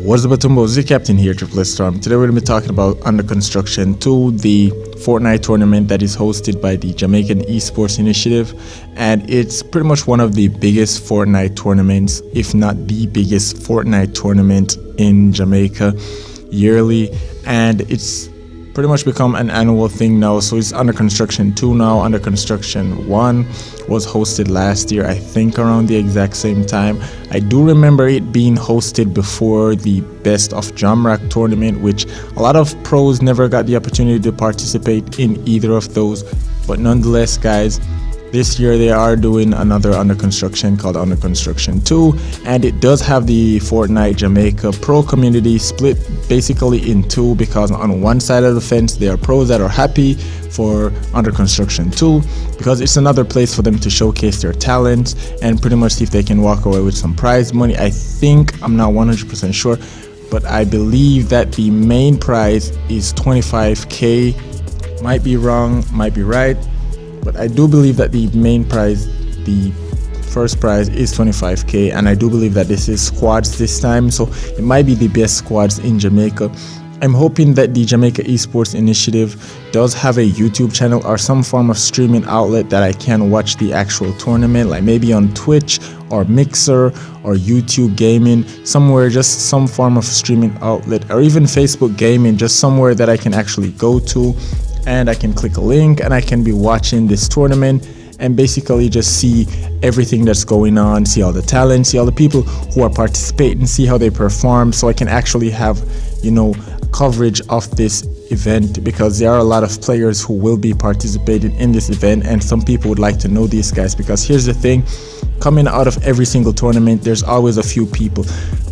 What's up, Batumbo? This is the captain here, Triple S Storm. Today we're going to be talking about Under Construction 2, the Fortnite tournament that is hosted by the Jamaican Esports Initiative. And it's pretty much one of the biggest Fortnite tournaments, if not the biggest Fortnite tournament in Jamaica yearly. And it's pretty much become an annual thing now. So it's Under Construction 2 now. Under Construction 1 was hosted last year, I think around the exact same time. I do remember it being hosted before the Best of Jamrock tournament, which a lot of pros never got the opportunity to participate in either of those. But nonetheless, guys, this year they are doing another Under Construction called Under Construction 2, and it does have the Fortnite Jamaica pro community split basically in two, because on one side of the fence there are pros that are happy for Under Construction 2 because it's another place for them to showcase their talents and pretty much see if they can walk away with some prize money. I think, I'm not 100% sure, but I believe that the main prize is 25k. Might be wrong, might be right, but I do believe that the main prize, the first prize, is 25k, and I do believe that this is squads this time, so it might be the best squads in Jamaica. I'm hoping that the Jamaica Esports Initiative does have a YouTube channel or some form of streaming outlet that I can watch the actual tournament, like maybe on Twitch or Mixer or YouTube Gaming, somewhere, just some form of streaming outlet, or even Facebook Gaming, just somewhere that I can actually go to and I can click a link and I can be watching this tournament and basically just see everything that's going on, see all the talent, see all the people who are participating, see how they perform, so I can actually have, coverage of this event, because there are a lot of players who will be participating in this event and some people would like to know these guys. Because here's the thing, coming out of every single tournament there's always a few people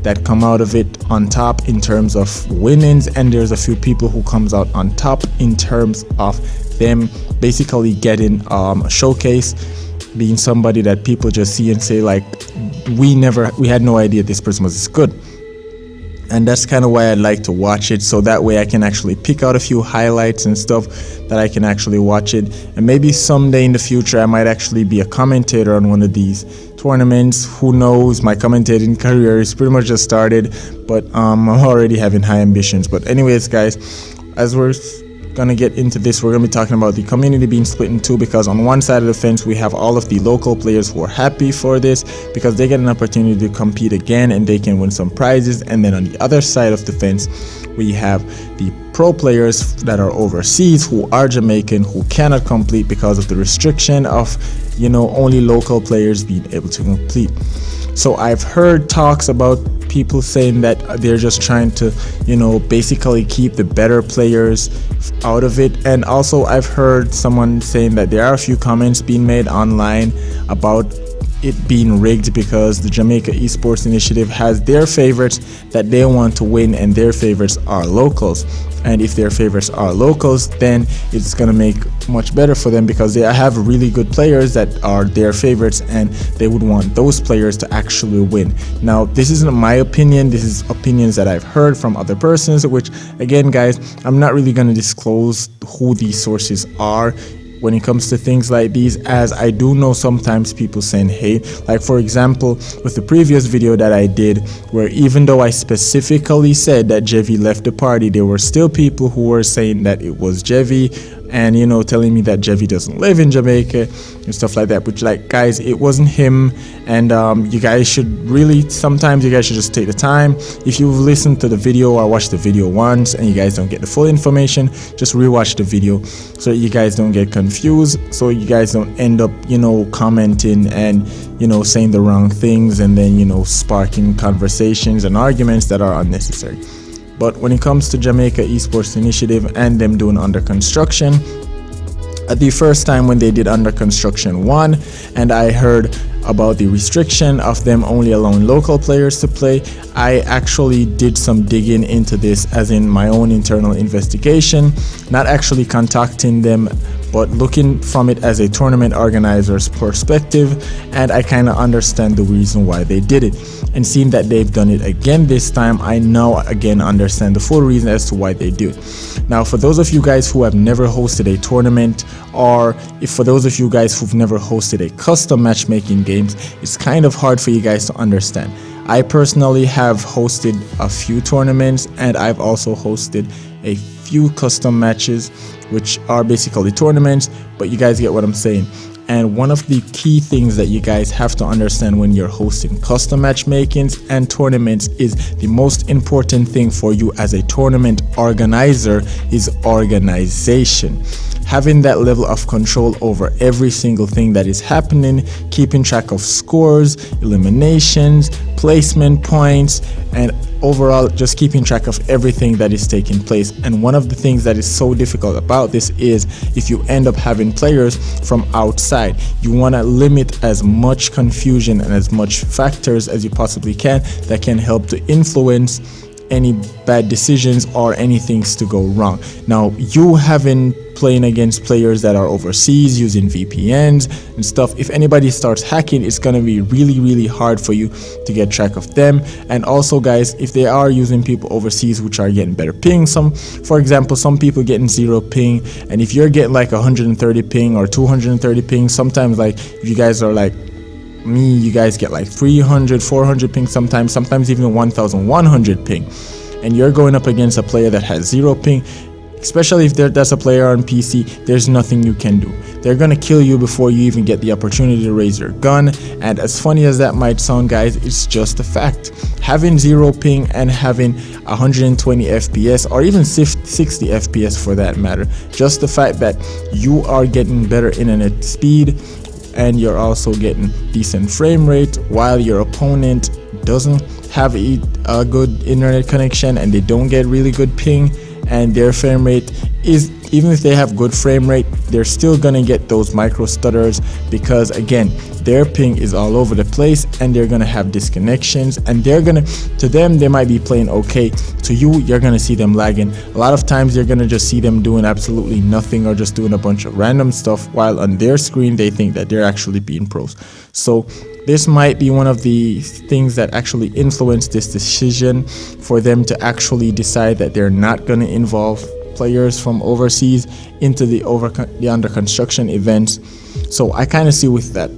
that come out of it on top in terms of winnings, and there's a few people who comes out on top in terms of them basically getting a showcase, being somebody that people just see and say like, we had no idea this person was this good. And that's kind of why I like to watch it, so that way I can actually pick out a few highlights and stuff that I can actually watch it. And maybe someday in the future I might actually be a commentator on one of these tournaments. Who knows, my commentating career is pretty much just started, but I'm already having high ambitions. But anyways, guys, as we're gonna get into this, we're gonna be talking about the community being split in two, because on one side of the fence we have all of the local players who are happy for this because they get an opportunity to compete again and they can win some prizes, and then on the other side of the fence we have the pro players that are overseas who are Jamaican, who cannot complete because of the restriction of only local players being able to complete. So I've heard talks about people saying that they're just trying to basically keep the better players out of it. And also I've heard someone saying that there are a few comments being made online about it being rigged, because the Jamaica Esports Initiative has their favorites that they want to win and their favorites are locals. And if their favorites are locals, then it's gonna make much better for them, because they have really good players that are their favorites and they would want those players to actually win. Now, this isn't my opinion, this is opinions that I've heard from other persons, which again, guys, I'm not really gonna disclose who these sources are when it comes to things like these, as I do know sometimes people saying hate. Like for example, with the previous video that I did, where even though I specifically said that Jevy left the party, there were still people who were saying that it was Jevy, and telling me that Jevy doesn't live in Jamaica and stuff like that. Which, like, guys, it wasn't him, and you guys should really, sometimes you guys should just take the time. If you've listened to the video or watched the video once and you guys don't get the full information, just rewatch the video so that you guys don't get confused, so you guys don't end up commenting and saying the wrong things, and then sparking conversations and arguments that are unnecessary. But when it comes to Jamaica Esports Initiative and them doing Under Construction, at the first time when they did Under Construction 1 and I heard about the restriction of them only allowing local players to play, I actually did some digging into this, as in my own internal investigation, not actually contacting them, but looking from it as a tournament organizer's perspective, and I kind of understand the reason why they did it. And seeing that they've done it again this time, I now again understand the full reason as to why they do it. Now, for those of you guys who have never hosted a tournament, or if for those of you guys who've never hosted a custom matchmaking games, it's kind of hard for you guys to understand. I personally have hosted a few tournaments, and I've also hosted a few custom matches, which are basically tournaments, but you guys get what I'm saying. And one of the key things that you guys have to understand when you're hosting custom matchmakings and tournaments is the most important thing for you as a tournament organizer is organization. Having that level of control over every single thing that is happening, keeping track of scores, eliminations, placement points, and overall just keeping track of everything that is taking place. And one of the things that is so difficult about this is if you end up having players from outside, you want to limit as much confusion and as much factors as you possibly can that can help to influence any bad decisions or any things to go wrong. Now, you having playing against players that are overseas using VPNs and stuff, if anybody starts hacking, it's going to be really hard for you to get track of them. And also, guys, if they are using people overseas which are getting better ping, for example, some people getting 0 ping, and if you're getting like 130 ping or 230 ping, sometimes like if you guys are like me, you guys get like 300, 400 ping sometimes even 1100 ping, and you're going up against a player that has 0 ping, especially if that's a player on PC, there's nothing you can do. They're gonna kill you before you even get the opportunity to raise your gun. And as funny as that might sound, guys, it's just a fact. Having 0 ping and having 120 FPS or even 60 FPS for that matter, just the fact that you are getting better internet speed and you're also getting decent frame rate while your opponent doesn't have a good internet connection and they don't get really good ping, and their frame rate is, even if they have good frame rate, they're still gonna get those micro stutters because again, their ping is all over the place and they're gonna have disconnections, and to them they might be playing okay, to you you're gonna see them lagging. A lot of times you're gonna just see them doing absolutely nothing or just doing a bunch of random stuff while on their screen they think that they're actually being pros. So this might be one of the things that actually influence this decision for them to actually decide that they're not going to involve players from overseas into the under construction events. So I kind of see with that.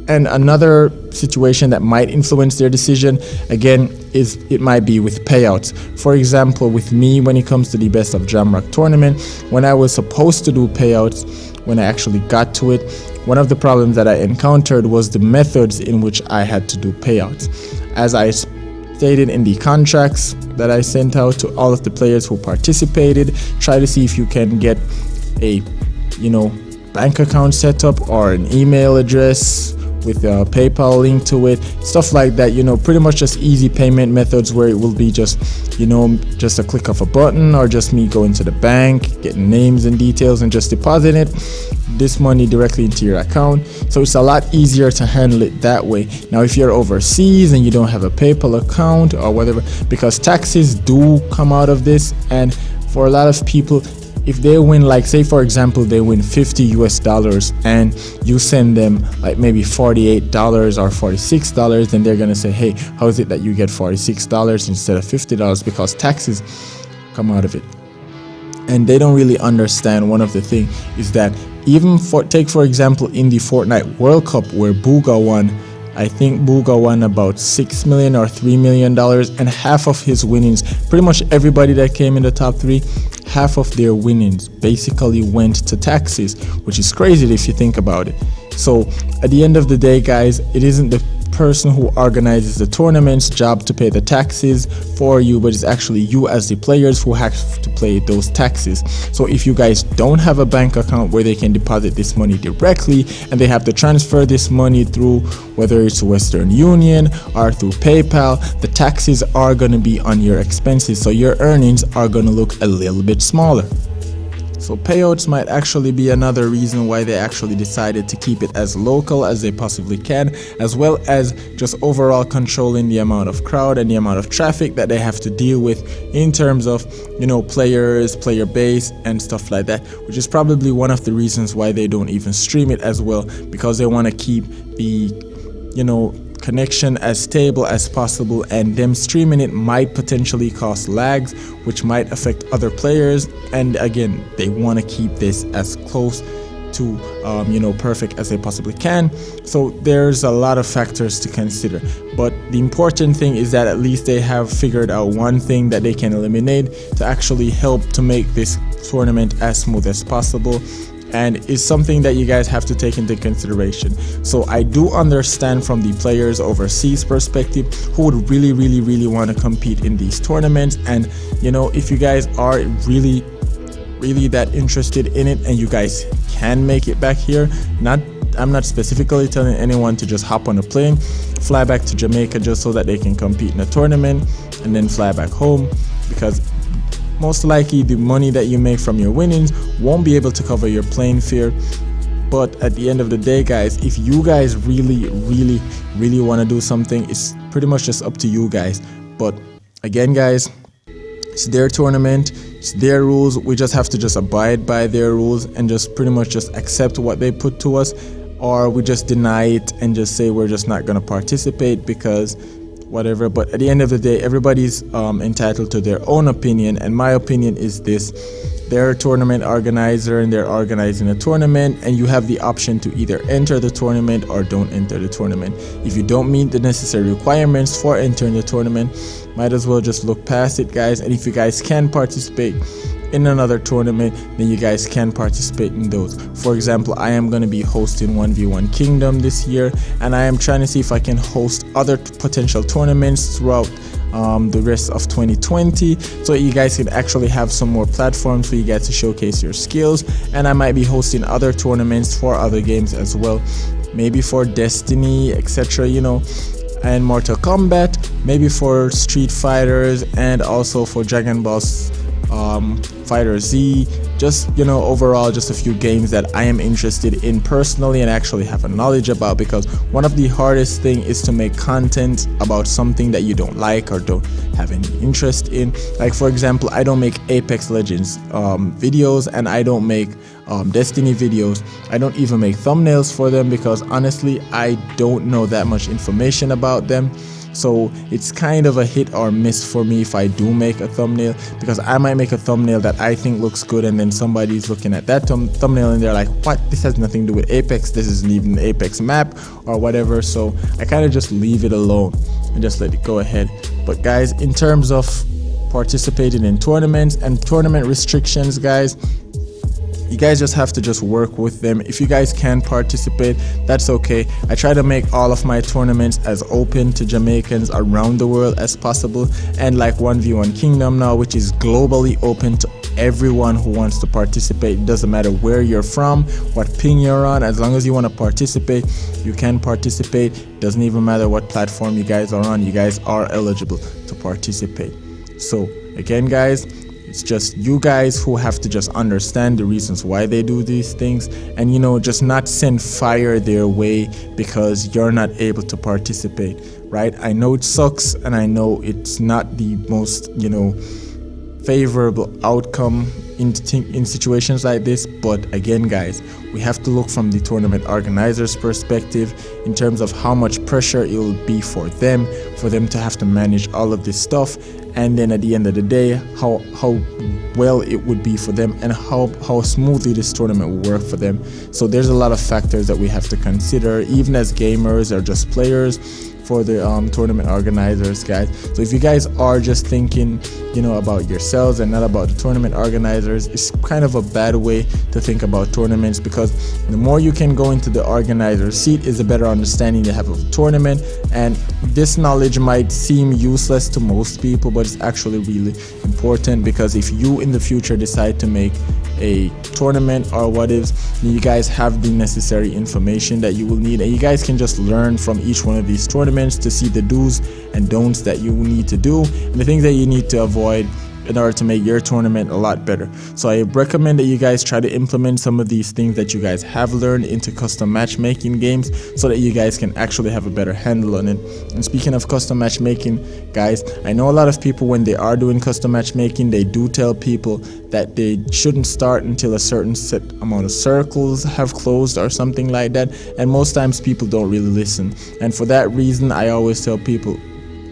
And another situation that might influence their decision, again, is it might be with payouts. For example, with me, when it comes to the Best of Jamrock tournament, when I was supposed to do payouts, when I actually got to it, one of the problems that I encountered was the methods in which I had to do payouts. As I stated in the contracts that I sent out to all of the players who participated, try to see if you can get a bank account set up or an email address with a PayPal link to it, stuff like that, pretty much just easy payment methods where it will be just a click of a button or just me going to the bank, getting names and details and just depositing this money directly into your account. So it's a lot easier to handle it that way. Now, if you're overseas and you don't have a PayPal account or whatever, because taxes do come out of this, and for a lot of people, if they win, like say for example they win $50 and you send them like maybe $48 or $46, then they're gonna say, hey, how is it that you get $46 instead of $50? Because taxes come out of it. And they don't really understand one of the things is that even take for example in the Fortnite World Cup where Booga won, I think Booga won about $6 million or $3 million, and half of his winnings, pretty much everybody that came in the top 3, half of their winnings basically went to taxes, which is crazy if you think about it. So at the end of the day, guys, it isn't the person who organizes the tournament's job to pay the taxes for you, but it's actually you as the players who have to pay those taxes. So if you guys don't have a bank account where they can deposit this money directly and they have to transfer this money through whether it's Western Union or through PayPal, the taxes are going to be on your expenses, so your earnings are going to look a little bit smaller. So payouts might actually be another reason why they actually decided to keep it as local as they possibly can, as well as just overall controlling the amount of crowd and the amount of traffic that they have to deal with in terms of, players, player base and stuff like that, which is probably one of the reasons why they don't even stream it as well, because they want to keep the, connection as stable as possible, and them streaming it might potentially cause lags which might affect other players, and again they want to keep this as close to perfect as they possibly can. So there's a lot of factors to consider, but the important thing is that at least they have figured out one thing that they can eliminate to actually help to make this tournament as smooth as possible, and is something that you guys have to take into consideration. So I do understand from the players overseas perspective who would really want to compete in these tournaments, and if you guys are really that interested in it and you guys can make it back here, I'm not specifically telling anyone to just hop on a plane, fly back to Jamaica just so that they can compete in a tournament and then fly back home, because most likely the money that you make from your winnings won't be able to cover your plane fare. But at the end of the day, guys, if you guys really want to do something, it's pretty much just up to you guys. But again, guys, it's their tournament, it's their rules. We just have to just abide by their rules and just pretty much just accept what they put to us, or we just deny it and just say we're just not going to participate because whatever. But at the end of the day, everybody's entitled to their own opinion, and my opinion is this: they're a tournament organizer and they're organizing a tournament, and you have the option to either enter the tournament or don't enter the tournament. If you don't meet the necessary requirements for entering the tournament, might as well just look past it, guys. And if you guys can participate in another tournament, then you guys can participate in those. For example, I am going to be hosting 1v1 Kingdom this year, and I am trying to see if I can host other potential tournaments throughout the rest of 2020, so you guys can actually have some more platforms for you guys to showcase your skills. And I might be hosting other tournaments for other games as well, maybe for Destiny, etc., and Mortal Kombat, maybe for Street Fighters, and also for Dragon Ball Fighter Z. Just overall, just a few games that I am interested in personally and actually have a knowledge about, because one of the hardest thing is to make content about something that you don't like or don't have any interest in. Like, for example, I don't make Apex Legends videos, and I don't make Destiny videos. I don't even make thumbnails for them, because honestly I don't know that much information about them. So it's kind of a hit or miss for me if I do make a thumbnail, because I might make a thumbnail that I think looks good, and then somebody's looking at that thumbnail and they're like, what, this has nothing to do with Apex, this isn't even an Apex map or whatever. So I kind of just leave it alone and just let it go ahead. But guys, in terms of participating in tournaments and tournament restrictions, guys, you guys just have to just work with them. If you guys can participate, that's okay. I try to make all of my tournaments as open to Jamaicans around the world as possible, and like 1v1 Kingdom now, which is globally open to everyone who wants to participate. It doesn't matter where you're from, what ping you're on, as long as you want to participate, you can participate. It doesn't even matter what platform you guys are on, you guys are eligible to participate. So again, guys, it's just you guys who have to just understand the reasons why they do these things, and just not send fire their way because you're not able to participate, right? I know it sucks, and I know it's not the most favorable outcome in situations like this, but again, guys, we have to look from the tournament organizers' perspective in terms of how much pressure it will be for them to have to manage all of this stuff, and then at the end of the day, how well it would be for them, and how smoothly this tournament will work for them. So there's a lot of factors that we have to consider, even as gamers or just players, for the tournament organizers, guys. So if you guys are just thinking about yourselves and not about the tournament organizers, it's kind of a bad way to think about tournaments, because the more you can go into the organizer's seat is a better understanding you have of the tournament. And this knowledge might seem useless to most people, but it's actually really important, because if you in the future decide to make a tournament or what is, you guys have the necessary information that you will need, and you guys can just learn from each one of these tournaments to see the do's and don'ts that you need to do and the things that you need to avoid in order to make your tournament a lot better. So I recommend that you guys try to implement some of these things that you guys have learned into custom matchmaking games, so that you guys can actually have a better handle on it. And speaking of custom matchmaking, guys, I know a lot of people, when they are doing custom matchmaking, they do tell people that they shouldn't start until a certain set amount of circles have closed or something like that, and most times people don't really listen. And for that reason, I always tell people,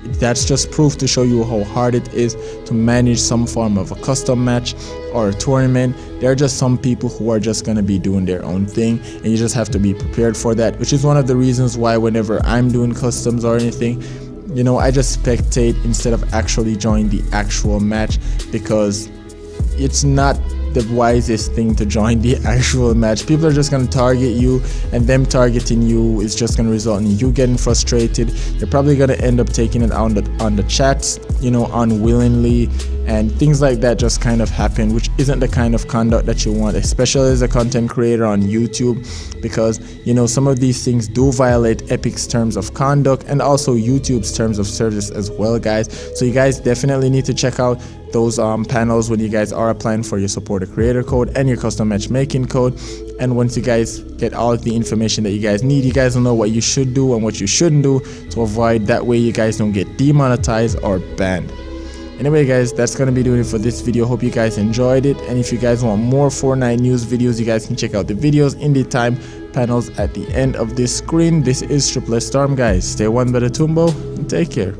That's just proof to show you how hard it is to manage some form of a custom match or a tournament. There are just some people who are just going to be doing their own thing, and you just have to be prepared for that, which is one of the reasons why whenever I'm doing customs or anything, you know, I just spectate instead of actually join the actual match, because it's not the wisest thing to join the actual match. People are just going to target you, and them targeting you is just going to result in you getting frustrated. You're probably going to end up taking it on the chats, you know, unwillingly, and things like that just kind of happen, which isn't the kind of conduct that you want, especially as a content creator on YouTube, because, you know, some of these things do violate Epic's terms of conduct and also YouTube's terms of service as well, guys. So you guys definitely need to check out those panels when you guys are applying for your supporter creator code and your custom matchmaking code. And once you guys get all of the information that you guys need, you guys will know what you should do and what you shouldn't do to avoid that way you guys don't get demonetized or banned. Anyway, guys, that's gonna be doing it for this video. Hope you guys enjoyed it, and if you guys want more Fortnite news videos, you guys can check out the videos in the time panels at the end of this screen. This is Triple Storm, guys. Stay one by the Tumbo and take care.